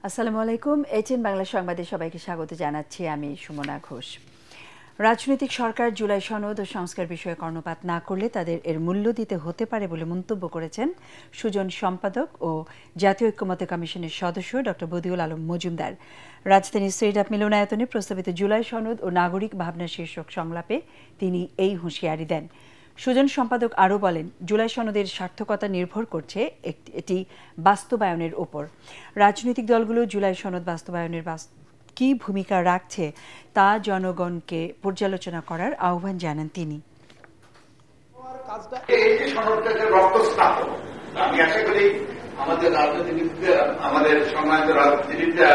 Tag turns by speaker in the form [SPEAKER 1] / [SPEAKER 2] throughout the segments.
[SPEAKER 1] আসসালামু আলাইকুম। এইচএন বাংলা সংবাদে সবাইকে স্বাগত জানাচ্ছি। আমি সুমনা ঘোষ। রাজনৈতিক সরকার জুলাই সনদ ও সংস্কার বিষয়ে কর্ণপাত না করলে তাদের এর মূল্য দিতে হতে পারে বলে মন্তব্য করেছেন সুজন সম্পাদক ও জাতীয় ঐক্যমত্য কমিশনের সদস্য ড বদিউল আলম মজুমদার। রাজধানীর স্টেট মিলনায়তনে প্রস্তাবিত জুলাই সনদ ও নাগরিক ভাবনা শীর্ষক সংলাপে তিনি এই হুঁশিয়ারি দেন। সুজন সম্পাদক আরও বলেন, জুলাই সনদের সার্থকতা নির্ভর করছে এটি বাস্তবায়নের ওপর। রাজনৈতিক দলগুলো জুলাই সনদ বাস্তবায়নের কি ভূমিকা রাখছে তা জনগণকে পর্যালোচনা করার আহ্বান জানান তিনি।
[SPEAKER 2] আমি আশা করি আমাদের রাজনীতিবিদরা, আমাদের সম্মানিত রাজনীতিবিদরা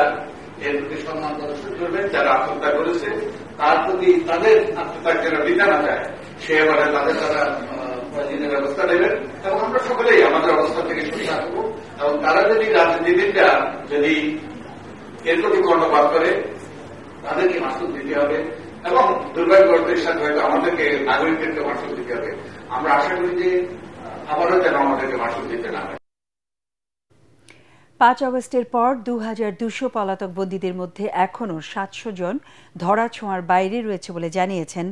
[SPEAKER 2] এর প্রতি সম্মান প্রদর্শন করবেন। যারা আত্মহত্যা করেছে তার প্রতি তাদের আত্মত্যাগ যেন বৃথা না যায় সে এবারে তাদের তারা প্রয়োজনীয় ব্যবস্থা নেবেন এবং আমরা সকলেই আমাদের অবস্থা থেকে শুনে থাকবো। এবং তারা যদি রাজনীতিবিদরা যদি এর প্রতি কর্ণপাত করে তাদেরকে মাসুল দিতে হবে এবং দুর্ভাগ্যের সাথে হয়তো আমাদেরকে নাগরিকদেরকে মাসুল দিতে হবে। আমরা আশা করি যে আবারও যেন আমাদেরকে মাসুল দিতে না হয়।
[SPEAKER 1] ৫ আগস্টের পর ২,২০০ পলাতক বন্দীদের মধ্যে এখনও ৭০০ জন ধরাছোঁয়ার বাইরে রয়েছে বলে জানিয়েছেন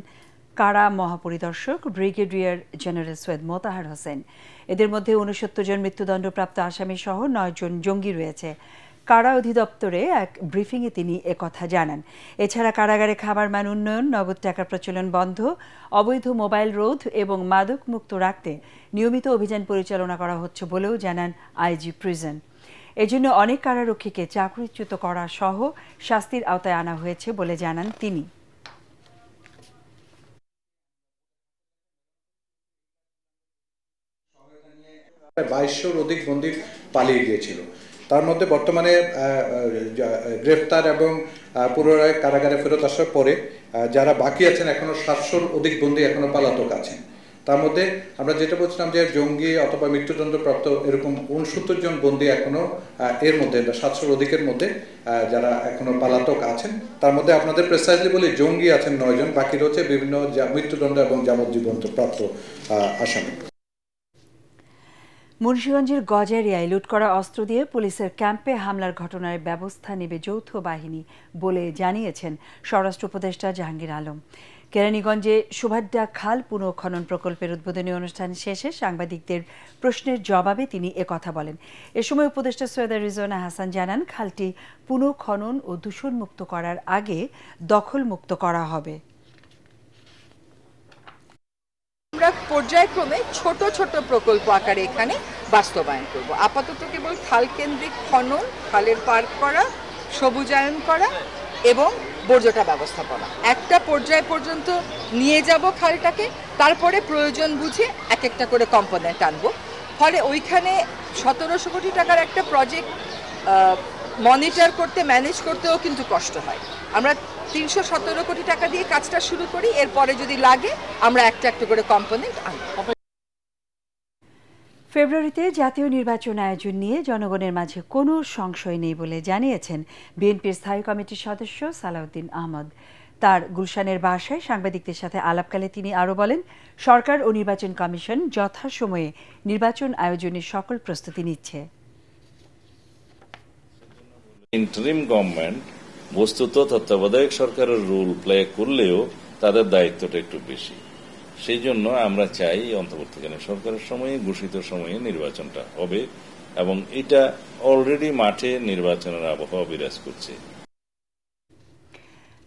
[SPEAKER 1] কারা মহাপরিদর্শক ব্রিগেডিয়ার জেনারেল সৈয়দ মোতাহার হোসেন। এদের মধ্যে ৬৯ জন মৃত্যুদণ্ডপ্রাপ্ত আসামি সহ ৯ জন জঙ্গি রয়েছে। কারা অধিদপ্তরে এক ব্রিফিংয়ে তিনি একথা জানান। এছাড়া কারাগারে খাবার মান উন্নয়ন, নগদ টাকার প্রচলন বন্ধ, অবৈধ মোবাইল রোধ এবং মাদক মুক্ত রাখতে নিয়মিত অভিযান পরিচালনা করা হচ্ছে বলেও জানান আইজি প্রিজন। এজন্য অনেক কারারক্ষীকে চাকরিচ্যুত করা সহ শাস্তির আওতায় আনা হয়েছে বলে জানান তিনি।
[SPEAKER 3] প্রায় ২২০০-র অধিক বন্দী পালিয়ে গিয়েছিল। তার মধ্যে বর্তমানে গ্রেফতার এবং পুনরায় কারাগারে ফেরত আসার পরে যারা বাকি আছেন এখনো ৭০০-র অধিক বন্দী এখনো পলাতক আছেন। তার মধ্যে আমরা যেটা বলছিলাম যে জঙ্গি অথবা মৃত্যুদণ্ডপ্রাপ্ত এরকম ৬৯ জন বন্দী এখনো এর মধ্যে ৭০০-র অধিকের মধ্যে যারা এখনো পলাতক আছেন। তার মধ্যে আপনাদের প্রেসাইজলি বলি জঙ্গি আছেন ৯ জন, বাকি রয়েছে বিভিন্ন মৃত্যুদণ্ড এবং যাবজ্জীবন প্রাপ্ত আসামি।
[SPEAKER 1] মুন্সিগঞ্জের গজারিয়ায় লুট করা অস্ত্র দিয়ে পুলিশের ক্যাম্পে হামলার ঘটনায় ব্যবস্থা নেবে যৌথ বাহিনী বলে জানিয়েছেন স্বরাষ্ট্র উপদেষ্টা জাহাঙ্গীর আলম। কেরানীগঞ্জে সুভাড্ডা খাল পুনঃখনন প্রকল্পের উদ্বোধনী অনুষ্ঠান শেষে সাংবাদিকদের প্রশ্নের জবাবে তিনি একথা বলেন। এ সময় উপদেষ্টা সৈয়দা রিজওয়ানা হাসান জানান, খালটি পুনঃখনন ও দূষণমুক্ত করার আগে দখলমুক্ত করা হবে।
[SPEAKER 4] আমরা পর্যায়ক্রমে ছোট ছোট প্রকল্প আকারে এখানে বাস্তবায়ন করব। আপাতত কেবল খাল কেন্দ্রিক খনন, খালের পার্ক করা, সবুজায়ন করা এবং বর্জ্যটা ব্যবস্থাপনা একটা পর্যায় পর্যন্ত নিয়ে যাব খালটাকে। তারপরে প্রয়োজন বুঝে এক একটা করে কম্পোনেন্ট আনবো। ফলে ওইখানে ১৭০০ কোটি টাকার একটা প্রজেক্ট মনিটর করতে, ম্যানেজ করতেও কিন্তু কষ্ট হয়। আমরা ৩১৭ কোটি টাকা দিয়ে কাজটা শুরু করি, এরপরে যদি লাগে আমরা একটা একটা করে কম্পোনেন্ট আনবো।
[SPEAKER 1] ফেব্রুয়ারিতে জাতীয় নির্বাচন আয়োজন নিয়ে জনগণের মাঝে কোনো সংশয় নেই বলে জানিয়েছেন বিএনপির স্থায়ী কমিটির সদস্য সালাউদ্দিন আহমদ। তার গুলশানের বাসায় সাংবাদিকদের সাথে আলাপকালে তিনি আরও বলেন, সরকার ও নির্বাচন কমিশন যথাসময়ে নির্বাচন আয়োজনের সকল প্রস্তুতি নিচ্ছে।
[SPEAKER 5] ইন্টারিম গভর্নমেন্ট বস্তুত তত্ত্বাবধায়ক সরকারের রোল প্লে করলেও তাদের দায়িত্বটা একটু বেশি। সেই জন্য আমরা চাই অন্তর্বর্তীকালীন সরকারের সময়ে, ঘোষিত সময়ে নির্বাচনটা হবে এবং এটা অলরেডি মাঠে নির্বাচনের আবহাওয়া বিরাজ করছে।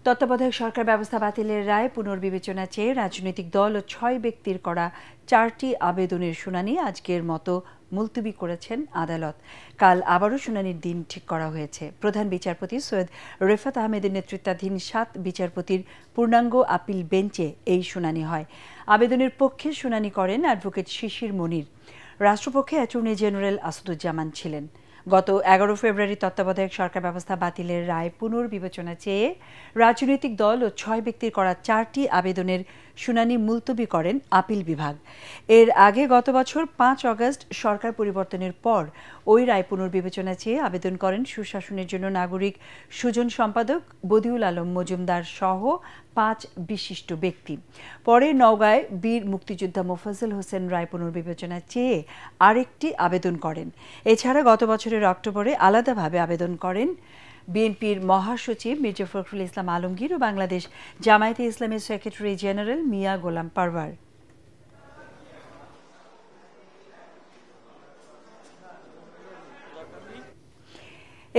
[SPEAKER 1] তত্ত্বাবধায়ক সরকার ব্যবস্থা বাতিলের রায় পুনর্বিবেচনা চেয়ে রাজনৈতিক দল ও ৬ ব্যক্তির করা ৪টি আবেদনের শুনানি আজকের মতো মুলতবি করেছেন আদালত। কাল আবারও শুনানির দিন ঠিক করা হয়েছে। প্রধান বিচারপতি সৈয়দ রেফাত আহমেদের নেতৃত্বাধীন ৭ বিচারপতির পূর্ণাঙ্গ আপিল বেঞ্চে এই শুনানি হয়। আবেদনের পক্ষে শুনানি করেন অ্যাডভোকেট শিশির মনির। রাষ্ট্রপক্ষে অ্যাটর্নি জেনারেল আসাদুজ্জামান ছিলেন। গত ১১ ফেব্রুয়ারি তত্ত্বাবধায়ক সরকার ব্যবস্থা বাতিলের রায় পুনর্বিবেচনা চেয়ে রাজনৈতিক দল ও ৬ ব্যক্তির করা ৪টি আবেদনের শুনানি মুলতবি করেন আপিল বিভাগ। এর আগে গত বছর ৫ আগস্ট সরকার পরিবর্তনের পর ওই রায় পুনর্বিবেচনা চেয়ে আবেদন করেন সুশাসনের জন্য নাগরিক সুজন সম্পাদক বদিউল আলম মজুমদার সহ 5 বিশিষ্ট ব্যক্তি। পরে নওগাঁয় বীর মুক্তিযোদ্ধা মোফাজ্জল হোসেন রায় পুনর্বিবেচনা চেয়ে আরেকটি আবেদন করেন। এছাড়া গত বছরের অক্টোবরে আলাদাভাবে আবেদন করেন বিএনপির মহাসচিব মির্জা ফখরুল ইসলাম আলমগীর ও বাংলাদেশ জামায়াতে ইসলামের সেক্রেটারি জেনারেল মিয়া গোলাম পারওয়ার।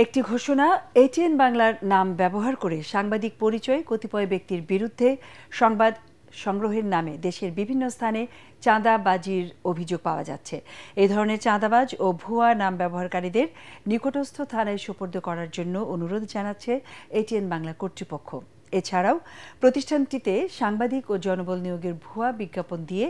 [SPEAKER 1] একটি ঘোষণা, এটিএন বাংলার নাম ব্যবহার করে সাংবাদিক পরিচয়ে কতিপয় ব্যক্তির বিরুদ্ধে সংবাদ সংগ্রহের নামে দেশের বিভিন্ন স্থানে চাঁদাবাজির অভিযোগ পাওয়া যাচ্ছে। এই ধরনের চাঁদাবাজ ও ভুয়া নাম ব্যবহারকারীদের নিকটস্থ থানায় সোপর্দ করার জন্য অনুরোধ জানাচ্ছে এটিএন বাংলা কর্তৃপক্ষ। এছাড়াও প্রতিষ্ঠানটিতে সাংবাদিক ও জনবল নিয়োগের ভুয়া বিজ্ঞাপন দিয়ে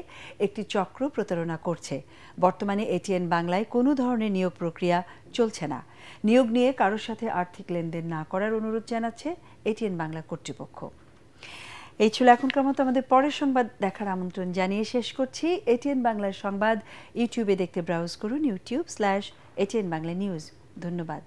[SPEAKER 1] একটি চক্র প্রতারণা করছে। বর্তমানে এটিএন বাংলায় কোনো ধরনের নিয়োগ প্রক্রিয়া চলছে না। নিয়োগ নিয়ে কারোর সাথে আর্থিক লেনদেন না করার অনুরোধ জানাচ্ছে এটিএন বাংলা কর্তৃপক্ষ। এই ছিল এখনকার মতো। আমাদের পরের সংবাদ দেখার আমন্ত্রণ জানিয়ে শেষ করছি। এটিএন বাংলার সংবাদ ইউটিউবে দেখতে ব্রাউজ করুন youtube/ATN Bangla News। ধন্যবাদ।